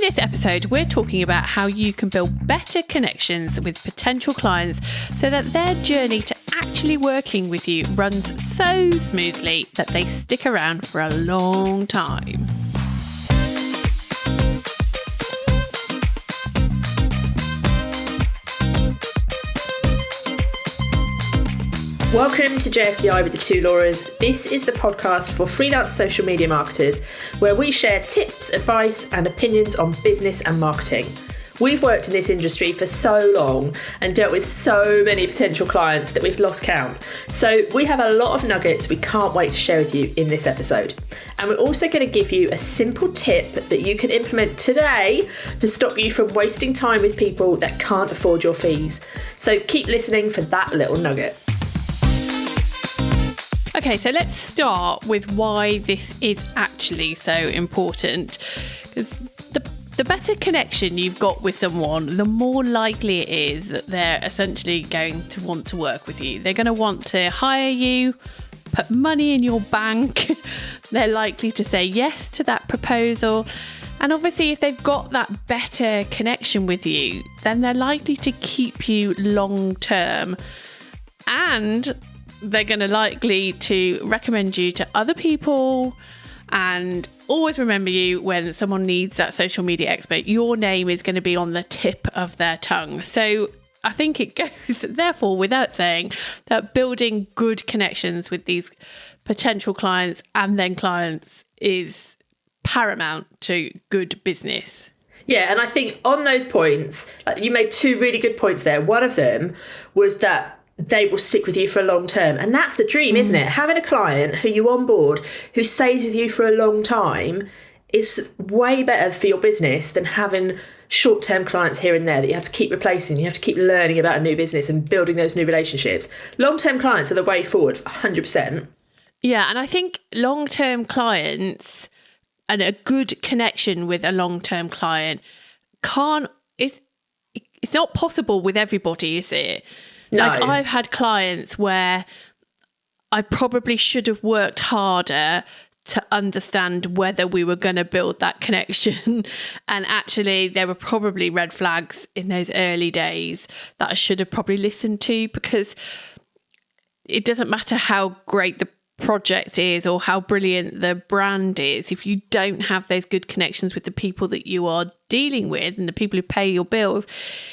In this episode, we're talking about how you can build better connections with potential clients so that their journey to actually working with you runs so smoothly that they stick around for a long time. Welcome to JFDI with the two Lauras. This is the podcast for freelance social media marketers where we share tips, advice and opinions on business and marketing. We've worked in this industry for so long and dealt with so many potential clients that we've lost count. So we have a lot of nuggets we can't wait to share with you in this episode. And we're also going to give you a simple tip that you can implement today to stop you from wasting time with people that can't afford your fees. So keep listening for that little nugget. Okay, so let's start with why this is actually so important. Because the better connection you've got with someone, the more likely it is that they're essentially going to want to work with you. They're going to want to hire you, put money in your bank. They're likely to say yes to that proposal. And obviously, if they've got that better connection with you, then they're likely to keep you long term. And they're going to likely to recommend you to other people and always remember you when someone needs that social media expert. Your name is going to be on the tip of their tongue. So I think it goes, therefore, without saying, that building good connections with these potential clients and then clients is paramount to good business. Yeah, and I think on those points, you made two really good points there. One of them was that they will stick with you for a long term. And that's the dream, isn't it? Having a client who you onboard, who stays with you for a long time is way better for your business than having short-term clients here and there that you have to keep replacing. You have to keep learning about a new business and building those new relationships. Long-term clients are the way forward, 100%. Yeah, and I think long-term clients and a good connection with a long-term client it's not possible with everybody, is it? No. Like, I've had clients where I probably should have worked harder to understand whether we were going to build that connection. And actually, there were probably red flags in those early days that I should have probably listened to, because it doesn't matter how great the project is or how brilliant the brand is. If you don't have those good connections with the people that you are dealing with and the people who pay your bills,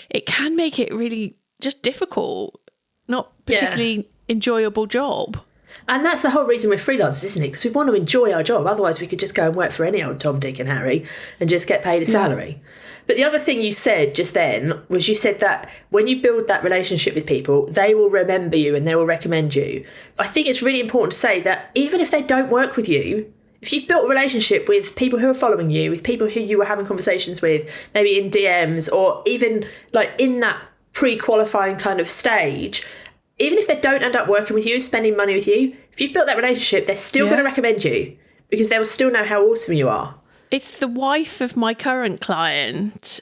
it can make it really just difficult, not particularly enjoyable job. And that's the whole reason we're freelancers, isn't it? Because we want to enjoy our job. Otherwise, we could just go and work for any old Tom, Dick and Harry and just get paid a salary. But the other thing you said just then was you said that when you build that relationship with people, they will remember you and they will recommend you. I think it's really important to say that even if they don't work with you, if you've built a relationship with people who are following you, with people who you were having conversations with, maybe in DMs or even like in that pre-qualifying kind of stage, even if they don't end up working with you, spending money with you, if you've built that relationship, they're still going to recommend you because they will still know how awesome you are. It's the wife of my current client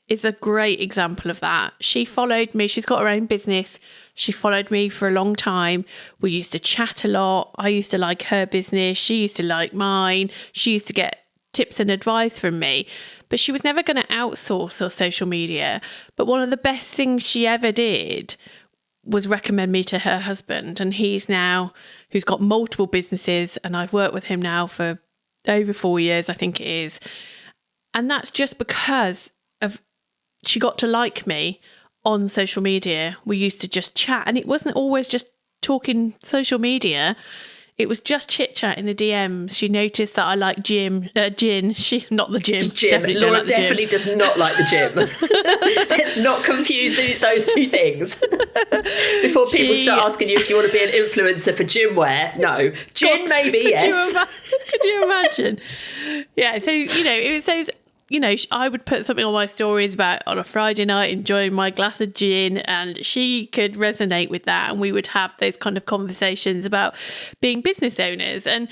is a great example of that. She followed me. She's got her own business. She followed me for a long time. We used to chat a lot. I used to like her business. She used to like mine. She used to get tips and advice from me. But she was never going to outsource her social media. But one of the best things she ever did was recommend me to her husband. And who's got multiple businesses. And I've worked with him now for over 4 years, I think it is. And that's just because she got to like me on social media. We used to just chat. And it wasn't always just talking social media. It was just chit-chat in the DMs. She noticed that I like gin. She, not the gym. Laura definitely does not like the gym. Let's not confuse those two things. Before people start asking you if you want to be an influencer for gym wear. No. Gin, maybe, yes. Could you imagine? Yeah, so, it was those... I would put something on my stories about on a Friday night enjoying my glass of gin, and she could resonate with that, and we would have those kind of conversations about being business owners. And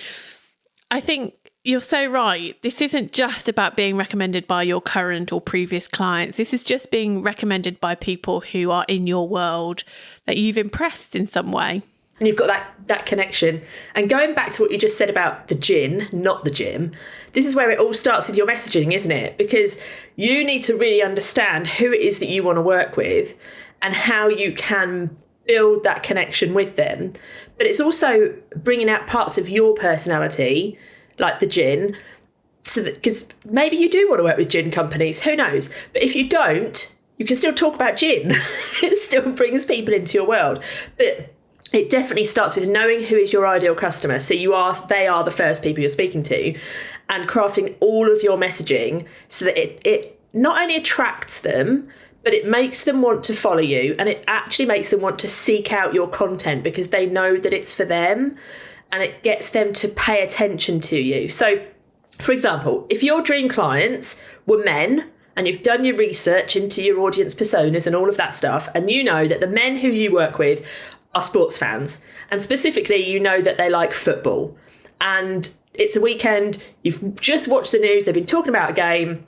I think you're so right. This isn't just about being recommended by your current or previous clients. This is just being recommended by people who are in your world that you've impressed in some way. and you've got that connection. And going back to what you just said about the gin, not the gym, this is where it all starts with your messaging, isn't it? Because you need to really understand who it is that you want to work with and how you can build that connection with them. But it's also bringing out parts of your personality, like the gin, so that, because maybe you do want to work with gin companies, who knows? But if you don't, you can still talk about gin. It still brings people into your world. But it definitely starts with knowing who is your ideal customer. So they are the first people you're speaking to, and crafting all of your messaging so that it not only attracts them, but it makes them want to follow you, and it actually makes them want to seek out your content because they know that it's for them, and it gets them to pay attention to you. So, for example, if your dream clients were men and you've done your research into your audience personas and all of that stuff, and you know that the men who you work with are sports fans, and specifically you know that they like football, and it's a weekend, you've just watched the news, they've been talking about a game.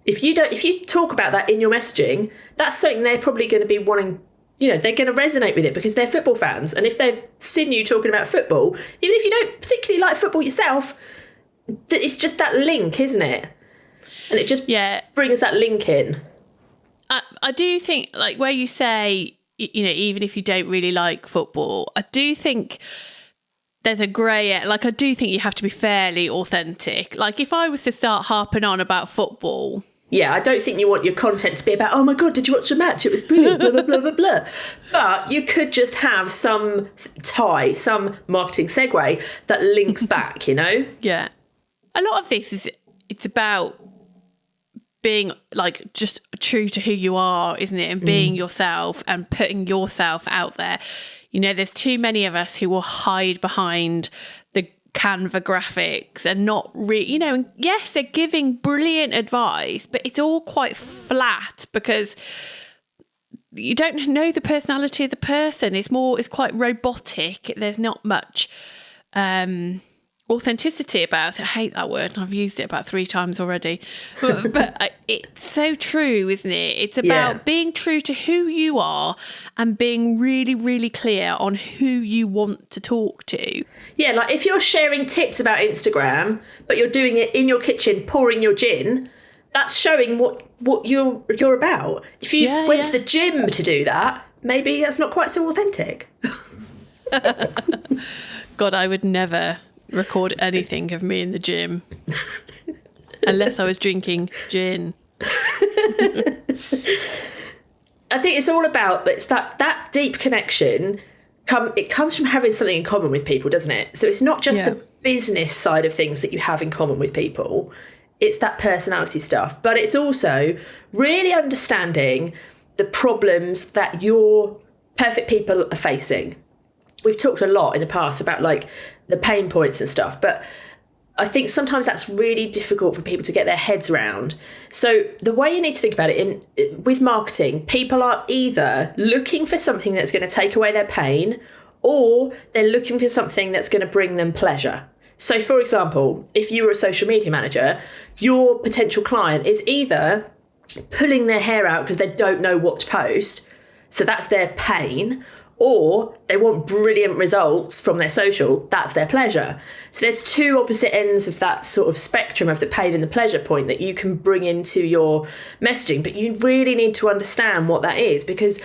If you talk about that in your messaging, that's something they're probably going to be wanting, they're going to resonate with it because they're football fans. And if they've seen you talking about football, even if you don't particularly like football yourself, it's just that link, isn't it? And it just brings that link in. I do think, like, where you say, even if you don't really like football, I do think there's a grey, like, I do think you have to be fairly authentic. Like, if I was to start harping on about football... Yeah, I don't think you want your content to be about, oh my God, did you watch the match? It was brilliant, blah, blah, blah, blah, blah. But you could just have some tie, some marketing segue that links back, Yeah. A lot of this it's about being, like, just true to who you are, isn't it? And being yourself and putting yourself out there. There's too many of us who will hide behind the Canva graphics and not really, and yes, they're giving brilliant advice, but it's all quite flat because you don't know the personality of the person. It's quite robotic. There's not much authenticity about it. I hate that word, and I've used it about 3 times already. But it's so true, isn't it? It's about being true to who you are and being really, really clear on who you want to talk to. Yeah, like if you're sharing tips about Instagram, but you're doing it in your kitchen, pouring your gin, that's showing what you're about. If you went to the gym to do that, maybe that's not quite so authentic. God, I would never record anything of me in the gym unless I was drinking gin. I think it's all about, it's that deep connection. It comes from having something in common with people, doesn't it? So it's not just the business side of things that you have in common with people. It's that personality stuff, but it's also really understanding the problems that your perfect people are facing. We've talked a lot in the past about, like, the pain points and stuff, but I think sometimes that's really difficult for people to get their heads around. So the way you need to think about it with marketing, people are either looking for something that's going to take away their pain, or they're looking for something that's going to bring them pleasure. So, for example, if you were a social media manager, your potential client is either pulling their hair out because they don't know what to post, so that's their pain, or they want brilliant results from their social, that's their pleasure. So there's 2 opposite ends of that sort of spectrum of the pain and the pleasure point that you can bring into your messaging. But you really need to understand what that is, because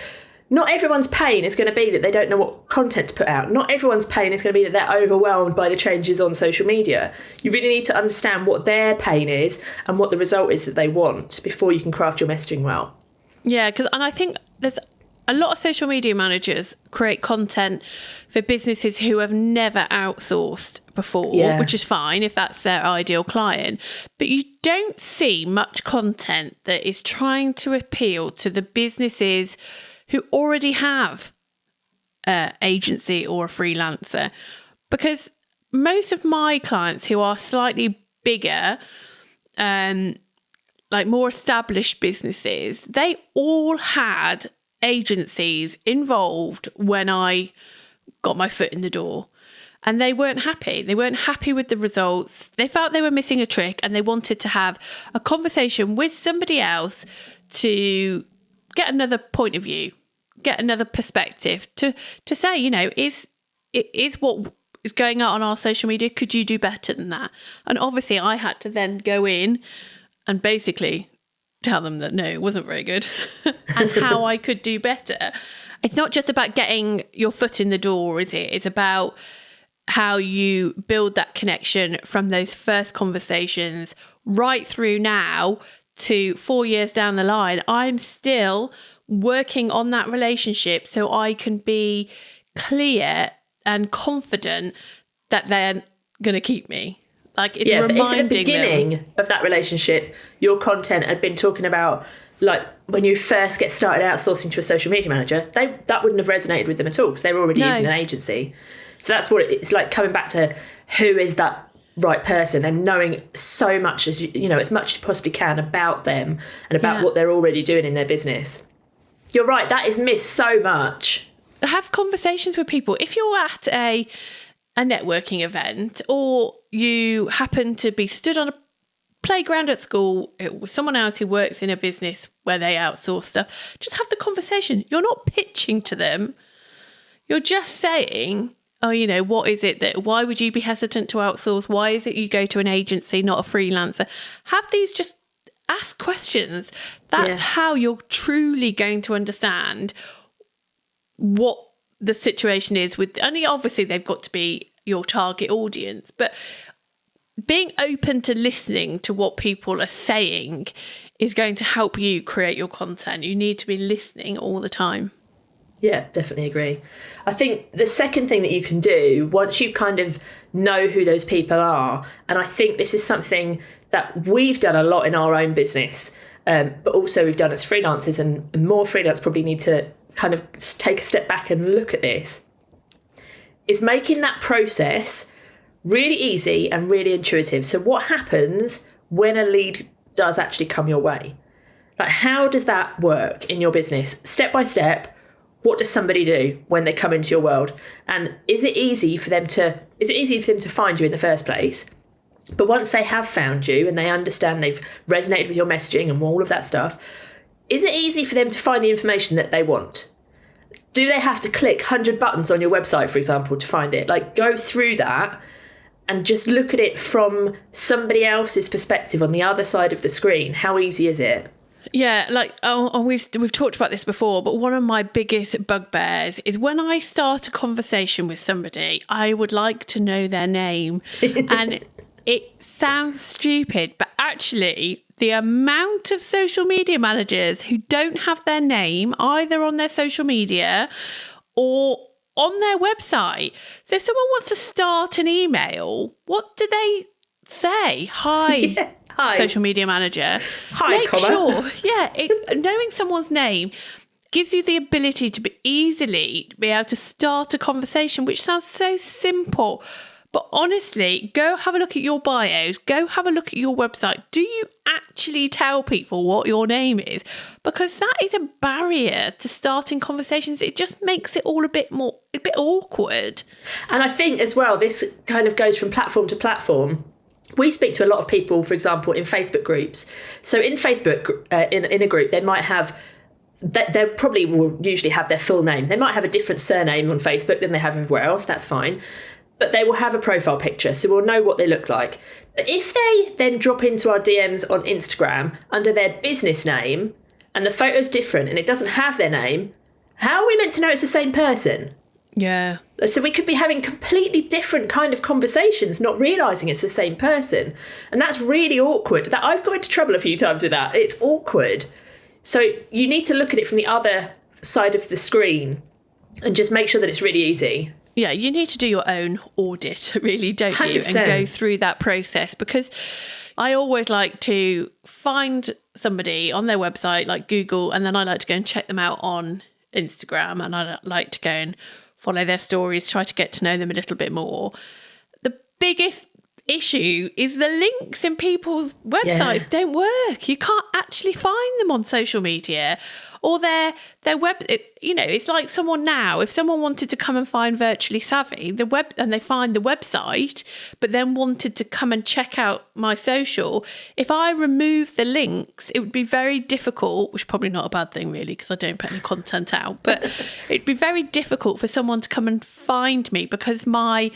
not everyone's pain is going to be that they don't know what content to put out. Not everyone's pain is going to be that they're overwhelmed by the changes on social media. You really need to understand what their pain is and what the result is that they want before you can craft your messaging well. Yeah, and I think there's a lot of social media managers create content for businesses who have never outsourced before, which is fine if that's their ideal client. But you don't see much content that is trying to appeal to the businesses who already have an agency or a freelancer. Because most of my clients who are slightly bigger, like more established businesses, they all had agencies involved when I got my foot in the door, and they weren't happy. They weren't happy with the results. They felt they were missing a trick, and they wanted to have a conversation with somebody else to get another point of view, get another perspective, to say, is is what is going out on our social media. Could you do better than that? And obviously I had to then go in and basically tell them that no, it wasn't very good and how I could do better. It's not just about getting your foot in the door, is it? It's about how you build that connection from those first conversations right through now to 4 years down the line. I'm still working on that relationship so I can be clear and confident that they're going to keep me. Like, it's reminding if at the beginning of that relationship, your content had been talking about, like, when you first get started outsourcing to a social media manager, that wouldn't have resonated with them at all because they were already using an agency. So that's what it's like, coming back to who is that right person and knowing so much as you know, as much as you possibly can about them and about what they're already doing in their business. You're right, that is missed so much. Have conversations with people. If you're at a networking event, or you happen to be stood on a playground at school with someone else who works in a business where they outsource stuff, just have the conversation. You're not pitching to them. You're just saying, oh, you know, what is it that, why would you be hesitant to outsource? Why is it you go to an agency, not a freelancer? Have these, just ask questions. That's how you're truly going to understand what the situation is with, only obviously they've got to be your target audience, but being open to listening to what people are saying is going to help you create your content. You need to be listening all the time. Yeah, definitely agree. I think the second thing that you can do once you kind of know who those people are, and I think this is something that we've done a lot in our own business, but also we've done as freelancers, and more freelancers probably need to kind of take a step back and look at this, is making that process really easy and really intuitive. So what happens when a lead does actually come your way? Like, how does that work in your business? Step by step, what does somebody do when they come into your world? And is it easy for them to find you in the first place? But once they have found you and they understand they've resonated with your messaging and all of that stuff, is it easy for them to find the information that they want? Do they have to click 100 buttons on your website, for example, to find it? Like, go through that and just look at it from somebody else's perspective on the other side of the screen. How easy is it? Yeah, like, we've talked about this before, but one of my biggest bugbears is when I start a conversation with somebody, I would like to know their name. And it sounds stupid, but actually the amount of social media managers who don't have their name either on their social media or on their website. So if someone wants to start an email, what do they say? Hi. Hi. Social media manager. Hi, Make sure, knowing someone's name gives you the ability to be able to start a conversation, which sounds so simple. But honestly, go have a look at your bios, go have a look at your website. Do you actually tell people what your name is? Because that is a barrier to starting conversations. It just makes it all a bit awkward. And I think as well, this kind of goes from platform to platform. We speak to a lot of people, for example, in Facebook groups. So in Facebook, in a group, they might have, they probably will usually have their full name. They might have a different surname on Facebook than they have everywhere else. That's fine. But they will have a profile picture, so we'll know what they look like. But if they then drop into our DMs on Instagram under their business name and the photo's different and it doesn't have their name, how are we meant to know it's the same person? Yeah. So we could be having completely different kind of conversations, not realising it's the same person. And that's really awkward. I've got into trouble a few times with that. It's awkward. So you need to look at it from the other side of the screen and just make sure that it's really easy. Yeah, you need to do your own audit, really, don't you? 100%. And go through that process, because I always like to find somebody on their website, like Google, and then I like to go and check them out on Instagram, and I like to go and follow their stories, try to get to know them a little bit more. The biggest issue is the links in people's websites don't work. You can't actually find them on social media. Or their web, it's like someone now, if someone wanted to come and find Virtually Savvy, and they find the website, but then wanted to come and check out my social, if I remove the links, it would be very difficult, which is probably not a bad thing really, because I don't put any content out, but it'd be very difficult for someone to come and find me because my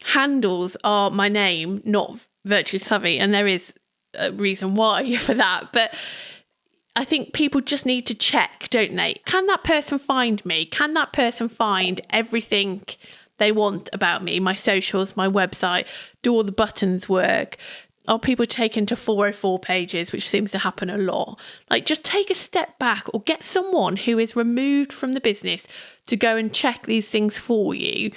handles are my name, not Virtually Savvy, and there is a reason why for that, but I think people just need to check, don't they? Can that person find me? Can that person find everything they want about me, my socials, my website? Do all the buttons work? Are people taken to 404 pages, which seems to happen a lot? Like, just take a step back or get someone who is removed from the business to go and check these things for you.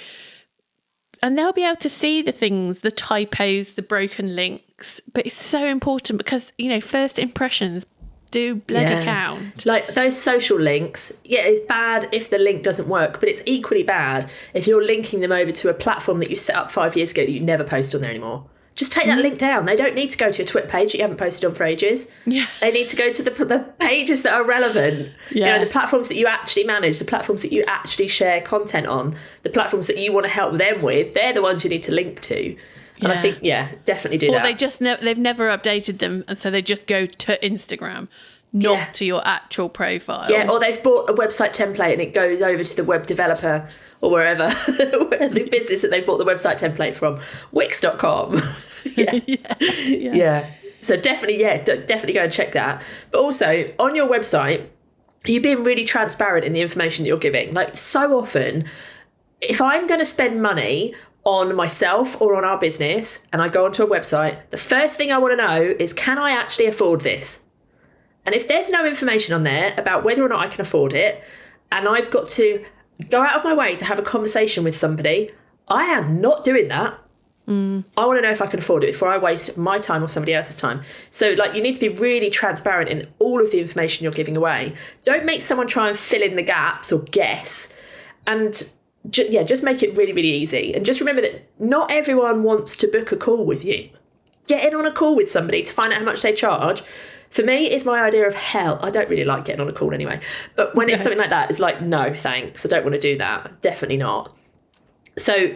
And they'll be able to see the things, the typos, the broken links. But it's so important because, first impressions do bloody count. Like those social links, it's bad if the link doesn't work, but it's equally bad if you're linking them over to a platform that you set up 5 years ago that you never post on there anymore. Just take that link down. They don't need to go to your Twitter page that you haven't posted on for ages. Yeah. They need to go to the pages that are relevant. Yeah. The platforms that you actually manage, the platforms that you actually share content on, the platforms that you want to help them with, they're the ones you need to link to. And I think, definitely do that. Or they've never updated them, and so they just go to Instagram, not to your actual profile. Yeah, or they've bought a website template and it goes over to the web developer or wherever, the business that they bought the website template from, Wix.com. Yeah. So definitely go and check that. But also, on your website, you're being really transparent in the information that you're giving. Like, so often, if I'm going to spend money on myself or on our business and I go onto a website, the first thing I want to know is, can I actually afford this? And if there's no information on there about whether or not I can afford it, and I've got to go out of my way to have a conversation with somebody, I am not doing that. I want to know if I can afford it before I waste my time or somebody else's time. So, you need to be really transparent in all of the information you're giving away. Don't make someone try and fill in the gaps or guess. And just make it really, really easy. And just remember that not everyone wants to book a call with you. Getting on a call with somebody to find out how much they charge, for me, is my idea of hell. I don't really like getting on a call anyway. But when it's something like that, it's like, no, thanks. I don't want to do that. Definitely not. So,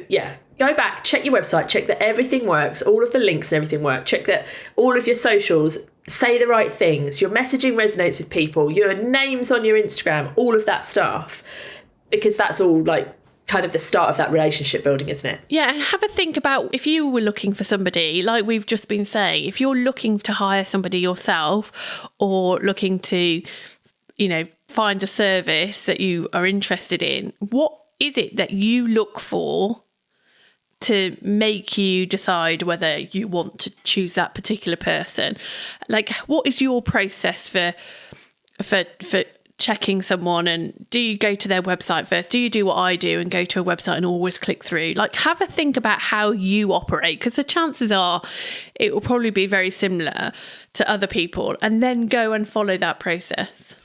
go back, check your website, check that everything works, all of the links and everything work. Check that all of your socials say the right things, your messaging resonates with people, your name's on your Instagram, all of that stuff. Because that's all kind of the start of that relationship building, isn't it? Yeah, and have a think about if you were looking for somebody, like we've just been saying, if you're looking to hire somebody yourself or looking to, find a service that you are interested in, what is it that you look for to make you decide whether you want to choose that particular person? Like, what is your process for checking someone? And do you go to their website first? Do you do what I do and go to a website and always click through? Have a think about how you operate, because the chances are it will probably be very similar to other people, and then go and follow that process.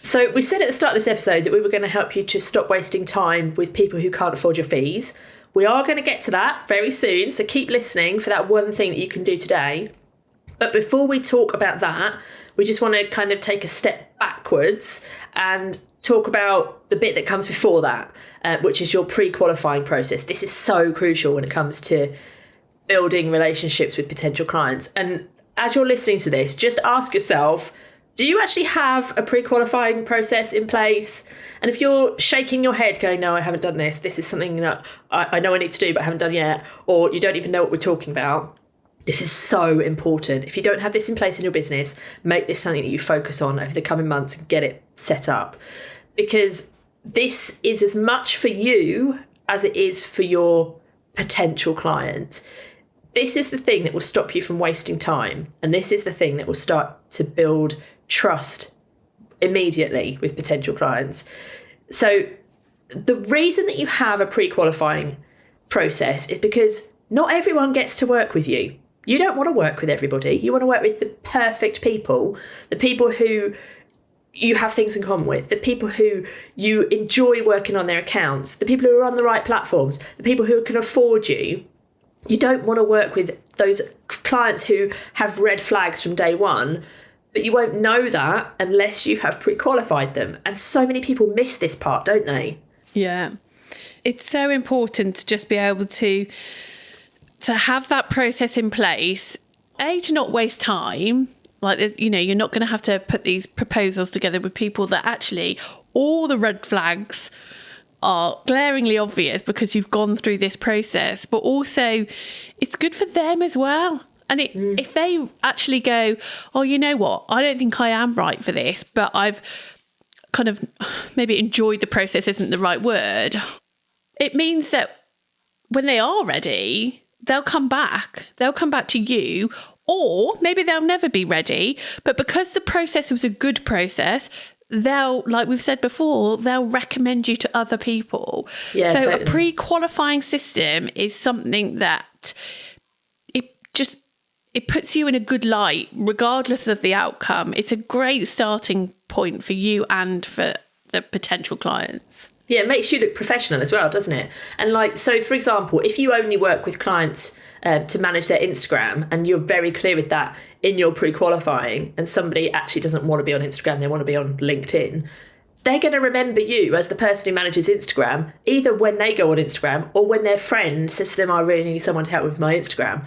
So we said at the start of this episode that we were going to help you to stop wasting time with people who can't afford your fees. We are going to get to that very soon, so keep listening for that one thing that you can do today. But before we talk about that, we just want to kind of take a step backwards and talk about the bit that comes before that, which is your pre-qualifying process. This is so crucial when it comes to building relationships with potential clients. And as you're listening to this, just ask yourself, do you actually have a pre-qualifying process in place? And if you're shaking your head going, no, I haven't done this, this is something that I know I need to do but I haven't done yet, or you don't even know what we're talking about, this is so important. If you don't have this in place in your business, make this something that you focus on over the coming months and get it set up. Because this is as much for you as it is for your potential client. This is the thing that will stop you from wasting time. And this is the thing that will start to build trust immediately with potential clients. So the reason that you have a pre-qualifying process is because not everyone gets to work with you. You don't want to work with everybody. You want to work with the perfect people, the people who you have things in common with, the people who you enjoy working on their accounts, the people who are on the right platforms, the people who can afford you. You don't want to work with those clients who have red flags from day one, but you won't know that unless you have pre-qualified them. And so many people miss this part, don't they? Yeah. It's so important to just be able to have that process in place, to not waste time. Like, you know, you're not going to have to put these proposals together with people that actually all the red flags are glaringly obvious because you've gone through this process, but also it's good for them as well. And if they actually go, oh, you know what, I don't think I am right for this, but I've kind of maybe enjoyed the process isn't the right word. It means that when they are ready, they'll come back to you, or maybe they'll never be ready. But because the process was a good process, they'll, like we've said before, they'll recommend you to other people. Yeah, so totally. A pre-qualifying system is something that it puts you in a good light, regardless of the outcome. It's a great starting point for you and for the potential clients. Yeah, it makes you look professional as well, doesn't it? And like, so for example, if you only work with clients to manage their Instagram, and you're very clear with that in your pre-qualifying, and somebody actually doesn't want to be on Instagram, they want to be on LinkedIn, they're going to remember you as the person who manages Instagram, either when they go on Instagram or when their friend says to them, I really need someone to help with my Instagram.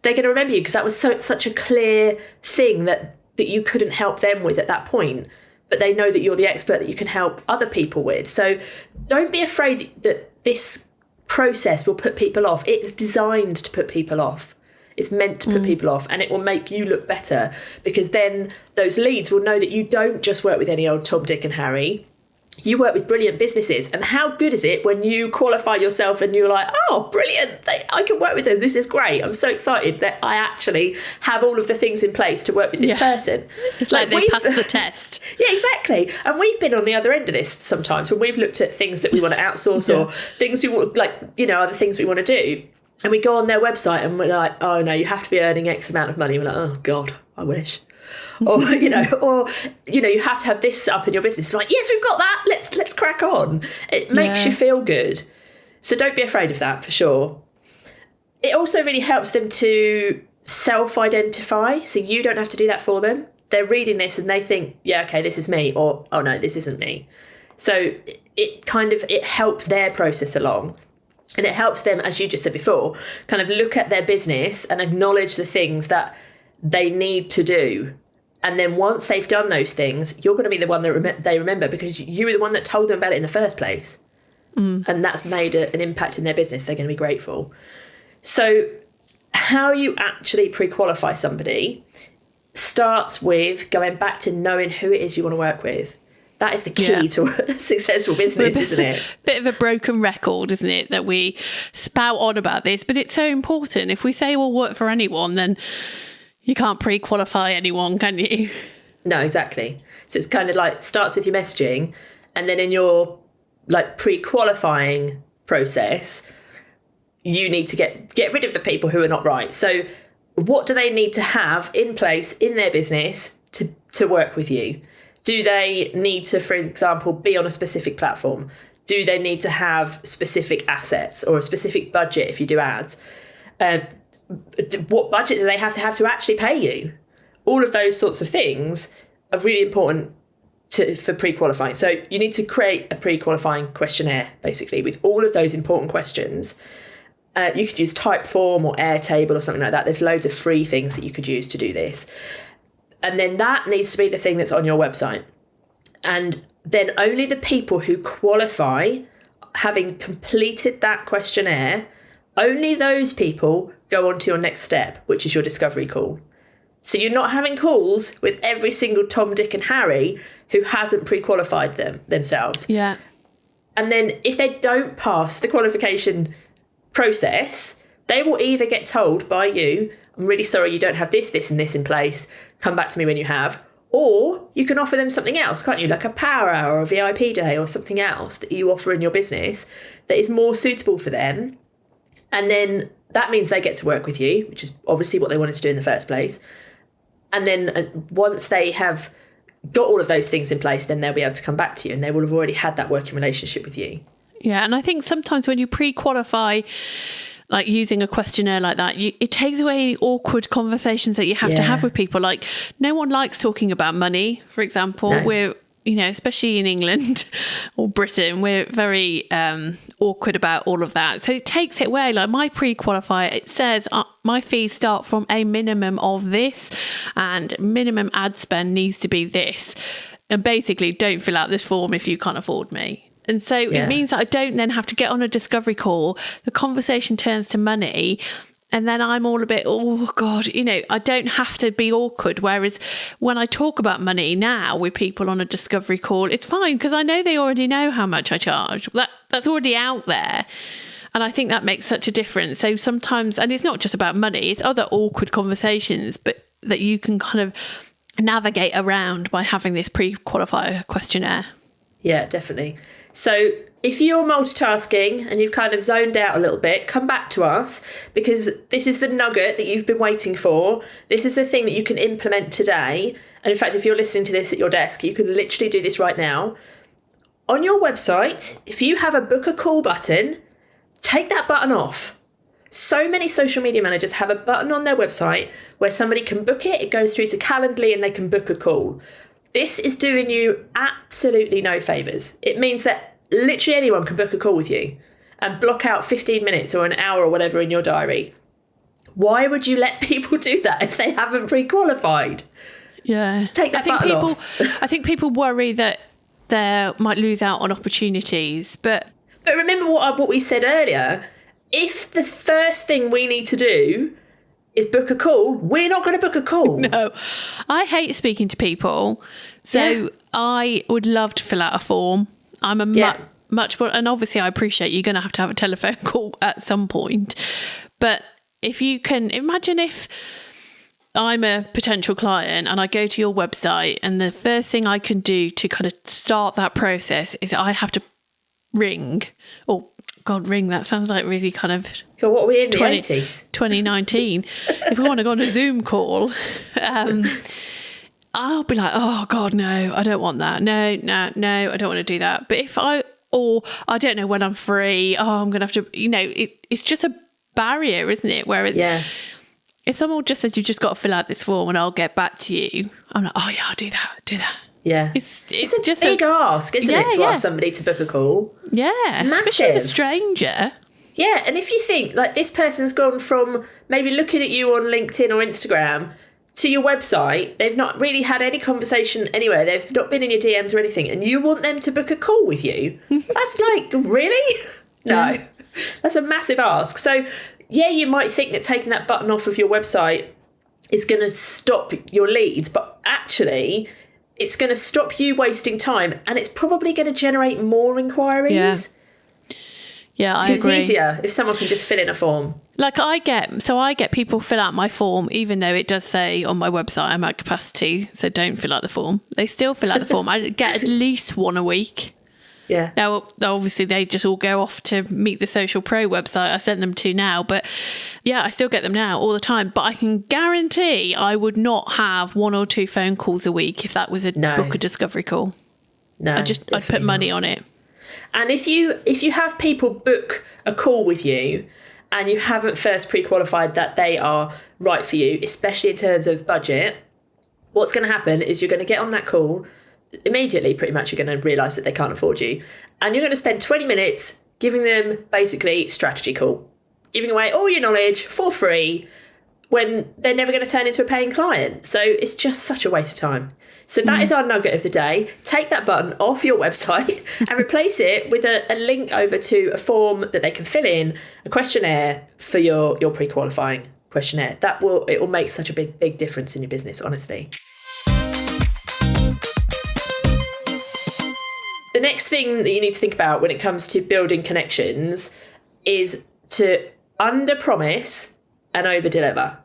They're going to remember you because that was such a clear thing that you couldn't help them with at that point. But they know that you're the expert that you can help other people with. So don't be afraid that this process will put people off. It's designed to put people off. It's meant to put people off, and it will make you look better, because then those leads will know that you don't just work with any old Tom, Dick and Harry. You work with brilliant businesses. And how good is it when you qualify yourself and you're like, oh, brilliant, I can work with them. This is great. I'm so excited that I actually have all of the things in place to work with this person. It's like they passed the test. Yeah, exactly. And we've been on the other end of this sometimes when we've looked at things that we want to outsource or things we want, like, you know, other things we want to do. And we go on their website and we're like, oh, no, you have to be earning X amount of money. We're like, oh, God, I wish. Or you have to have this up in your business. We're like, yes, we've got that. Let's crack on. It makes you feel good. So don't be afraid of that, for sure. It also really helps them to self-identify. So you don't have to do that for them. They're reading this and they think, yeah, okay, this is me, or oh no, this isn't me. So it helps their process along. And it helps them, as you just said before, kind of look at their business and acknowledge the things that they need to do. And then once they've done those things, you're going to be the one that they remember, because you were the one that told them about it in the first place. And that's made an impact in their business. They're going to be grateful. So how you actually pre-qualify somebody starts with going back to knowing who it is you want to work with. That is the key to a successful business, isn't it? Bit of a broken record, isn't it, that we spout on about this, but it's so important. If we say we'll work for anyone, then you can't pre-qualify anyone, can you? No, exactly. So it's kind of like starts with your messaging, and then in your like pre-qualifying process, you need to get rid of the people who are not right. So what do they need to have in place in their business to work with you? Do they need to, for example, be on a specific platform? Do they need to have specific assets or a specific budget if you do ads? What budget do they have to actually pay you? All of those sorts of things are really important for pre-qualifying. So you need to create a pre-qualifying questionnaire, basically, with all of those important questions. You could use Typeform or Airtable or something like that. There's loads of free things that you could use to do this. And then that needs to be the thing that's on your website. And then only the people who qualify, having completed that questionnaire, only those people go on to your next step, which is your discovery call. So you're not having calls with every single Tom, Dick and Harry who hasn't pre-qualified themselves. Yeah. And then if they don't pass the qualification process, they will either get told by you, I'm really sorry you don't have this, this and this in place. Come back to me when you have. Or you can offer them something else, can't you? Like a power hour or a VIP day or something else that you offer in your business that is more suitable for them. And then that means they get to work with you, which is obviously what they wanted to do in the first place. And then once they have got all of those things in place, then they'll be able to come back to you and they will have already had that working relationship with you. Yeah, and I think sometimes when you pre-qualify, like using a questionnaire like that, it takes away any awkward conversations that you have to have with people. Like, no one likes talking about money, for example. No. We're, especially in England or Britain, we're very awkward about all of that. So it takes it away. Like my pre-qualifier, it says my fees start from a minimum of this and minimum ad spend needs to be this. And basically, don't fill out this form if you can't afford me. And so it means that I don't then have to get on a discovery call. The conversation turns to money. And then I'm all a bit, oh, God, I don't have to be awkward. Whereas when I talk about money now with people on a discovery call, it's fine because I know they already know how much I charge. That's already out there. And I think that makes such a difference. So sometimes, and it's not just about money, it's other awkward conversations, but that you can kind of navigate around by having this pre-qualifier questionnaire. Yeah, definitely. So if you're multitasking and you've kind of zoned out a little bit, come back to us because this is the nugget that you've been waiting for. This is the thing that you can implement today. And in fact, if you're listening to this at your desk, you can literally do this right now. On your website, if you have a book a call button, take that button off. So many social media managers have a button on their website where somebody can book it. It goes through to Calendly and they can book a call. This is doing you absolutely no favours. It means that literally anyone can book a call with you and block out 15 minutes or an hour or whatever in your diary. Why would you let people do that if they haven't pre-qualified? Yeah. Take that button off. I think people worry that they might lose out on opportunities. But remember what we said earlier. If the first thing we need to do is book a call, we're not going to book a call. No, I hate speaking to people. So I would love to fill out a form. I'm a much more, and obviously I appreciate you're going to have a telephone call at some point. But if you can imagine if I'm a potential client and I go to your website and the first thing I can do to kind of start that process is I have to ring, or God, ring, that sounds like really kind of... So what are we in the 80s? 2019. If we want to go on a Zoom call, I'll be like, oh, God, no, I don't want that. No, I don't want to do that. But I don't know when I'm free. Oh, I'm going to have to, it's just a barrier, isn't it? Whereas if someone just says, you just got to fill out this form and I'll get back to you, I'm like, oh, yeah, I'll do that. Yeah. It's a just big ask, isn't it, to ask somebody to book a call? Yeah. Massive. Especially a stranger. Yeah, and if you think, like, this person's gone from maybe looking at you on LinkedIn or Instagram to your website, they've not really had any conversation anywhere, they've not been in your DMs or anything, and you want them to book a call with you, that's like, really? No. That's a massive ask. So, yeah, you might think that taking that button off of your website is going to stop your leads, but actually... it's going to stop you wasting time and it's probably going to generate more inquiries. Yeah, I agree. It's easier if someone can just fill in a form. Like I get people fill out my form, even though it does say on my website I'm at capacity, so don't fill out the form. They still fill out the form. I get at least one a week. Yeah. Now, obviously, they just all go off to Meet the Social Pro website I send them to now. But yeah, I still get them now all the time. But I can guarantee I would not have 1 or 2 phone calls a week if that was a book a discovery call. No, I'd put money on it. And if you have people book a call with you and you haven't first pre-qualified that they are right for you, especially in terms of budget, what's going to happen is you're going to get on that call. Immediately, pretty much, you're going to realise that they can't afford you. And you're going to spend 20 minutes giving them basically strategy call, giving away all your knowledge for free when they're never going to turn into a paying client. So it's just such a waste of time. So that is our nugget of the day. Take that button off your website and replace it with a link over to a form that they can fill in, a questionnaire for your pre-qualifying questionnaire. It will make such a big difference in your business, honestly. The next thing that you need to think about when it comes to building connections is to under-promise and over-deliver.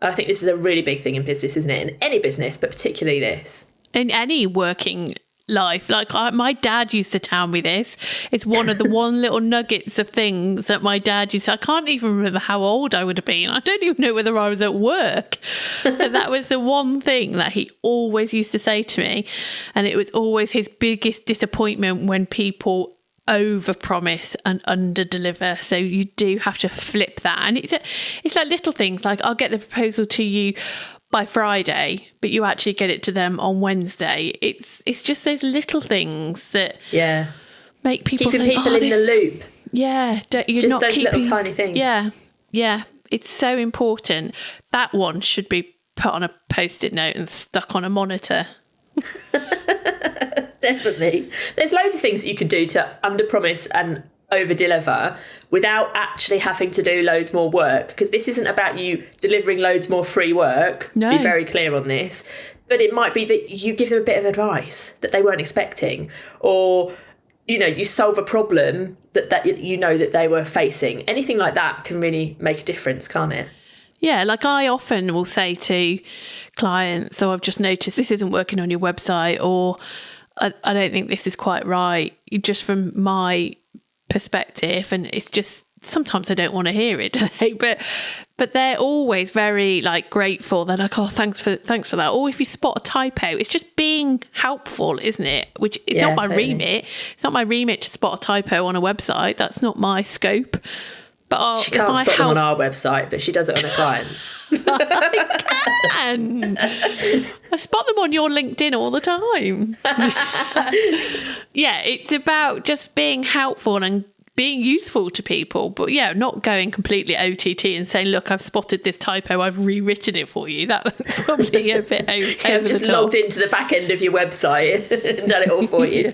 I think this is a really big thing in business, isn't it? In any business, but particularly this. In any working life. Like my dad used to tell me this. It's one of the one little nuggets of things that my dad used to, I can't even remember how old I would have been. I don't even know whether I was at work. But that was the one thing that he always used to say to me. And it was always his biggest disappointment when people overpromise and underdeliver. So you do have to flip that. And it's like little things like, I'll get the proposal to you by Friday, but you actually get it to them on Wednesday. It's just those little things that make people keeping think, people in the loop. Yeah, you're just not those keeping, little tiny things. Yeah. It's so important. That one should be put on a post-it note and stuck on a monitor. Definitely. There's loads of things that you can do to underpromise and over-deliver without actually having to do loads more work, because this isn't about you delivering loads more free work. No. Be very clear on this. But it might be that you give them a bit of advice that they weren't expecting, or you solve a problem that you know that they were facing. Anything like that can really make a difference, can't it? Yeah, like I often will say to clients, I've just noticed this isn't working on your website, or I don't think this is quite right, just from my perspective. And it's just, sometimes I don't want to hear it, but they're always very grateful. They're like, oh, thanks for that. Or if you spot a typo, it's just being helpful, isn't it? Which is not my remit. It's not my remit to spot a typo on a website. That's not my scope. But she can't spot them on our website, but she does it on her clients. I can. I spot them on your LinkedIn all the time. Yeah, it's about just being helpful and being useful to people, but not going completely OTT and saying, look, I've spotted this typo, I've rewritten it for you. That's probably a bit over I've just logged into the back end of your website and done it all for you.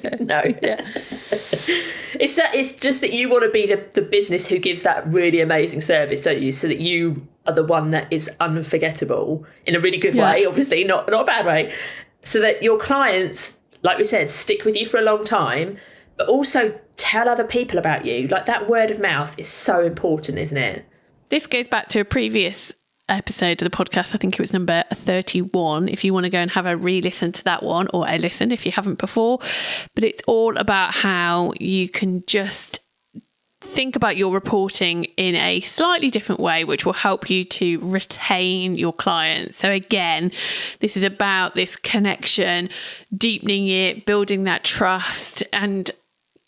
It's just that you want to be the business who gives that really amazing service, don't you? So that you are the one that is unforgettable in a really good way, obviously, not a bad way. So that your clients, like we said, stick with you for a long time, but also tell other people about you. Like, that word of mouth is so important, isn't it? This goes back to a previous episode of the podcast. I think it was number 31. If you want to go and have a re-listen to that one, or a listen if you haven't before. But it's all about how you can just think about your reporting in a slightly different way, which will help you to retain your clients. So again, this is about this connection, deepening it, building that trust, and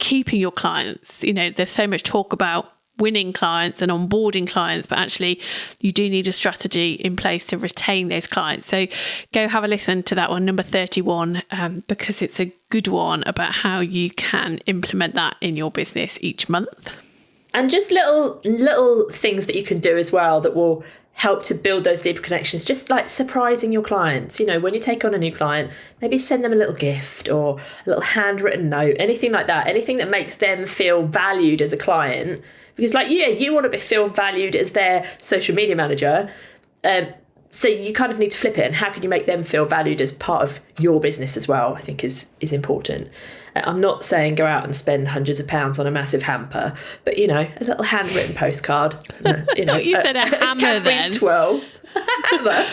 keeping your clients. There's so much talk about winning clients and onboarding clients, but actually you do need a strategy in place to retain those clients. So go have a listen to that one, number 31, because it's a good one about how you can implement that in your business each month. And just little things that you can do as well that will help to build those deeper connections, just like surprising your clients. When you take on a new client, maybe send them a little gift or a little handwritten note, anything like that, anything that makes them feel valued as a client. Because you want to feel valued as their social media manager. So you kind of need to flip it. And how can you make them feel valued as part of your business as well, I think is important. I'm not saying go out and spend hundreds of pounds on a massive hamper, but, a little handwritten postcard. I thought you said a hammer Cadbury's then. twirl. A hammer.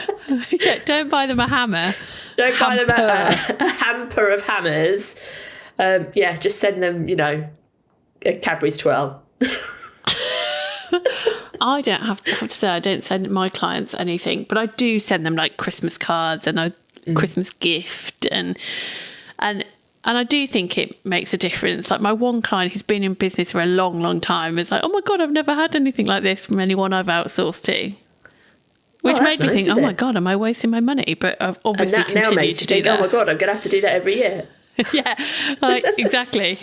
Yeah, don't buy them a hammer. Don't buy them a hamper of hammers. Just send them, a Cadbury's twirl. I don't have to say I don't send my clients anything, but I do send them Christmas cards and a Christmas gift, and I do think it makes a difference. Like my one client who's been in business for a long, long time is like, oh my God, I've never had anything like this from anyone I've outsourced to. Which made me think, oh my God, am I wasting my money? But I've obviously and that now continued makes to you do think, that. oh my God, I'm going to have to do that every year. Yeah, exactly.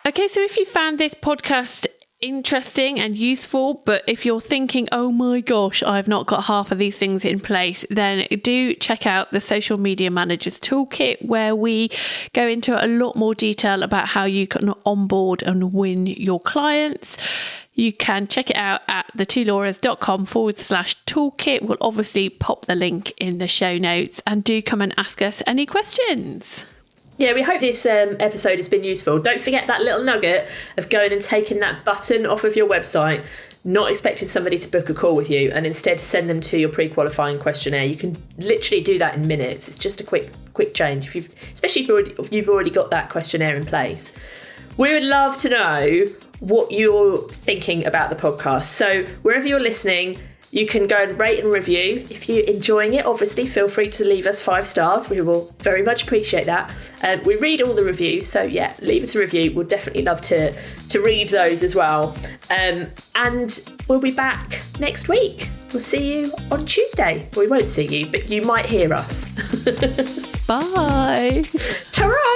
Okay, so if you found this podcast interesting and useful, but if you're thinking, oh my gosh, I've not got half of these things in place, then do check out the Social Media Managers Toolkit, where we go into a lot more detail about how you can onboard and win your clients. You can check it out at thetwolauras.com/toolkit. We'll obviously pop the link in the show notes, and do come and ask us any questions. Yeah, we hope this episode has been useful. Don't forget that little nugget of going and taking that button off of your website not expecting somebody to book a call with you and instead send them to your pre-qualifying questionnaire. You can literally do that in minutes. It's just a quick change, especially if you've already got that questionnaire in place. We would love to know what you're thinking about the podcast. So wherever you're listening, you can go and rate and review. If you're enjoying it, obviously, feel free to leave us 5 stars. We will very much appreciate that. We read all the reviews, so yeah, leave us a review. We'll definitely love to read those as well. And we'll be back next week. We'll see you on Tuesday. We won't see you, but you might hear us. Bye. Ta-ra!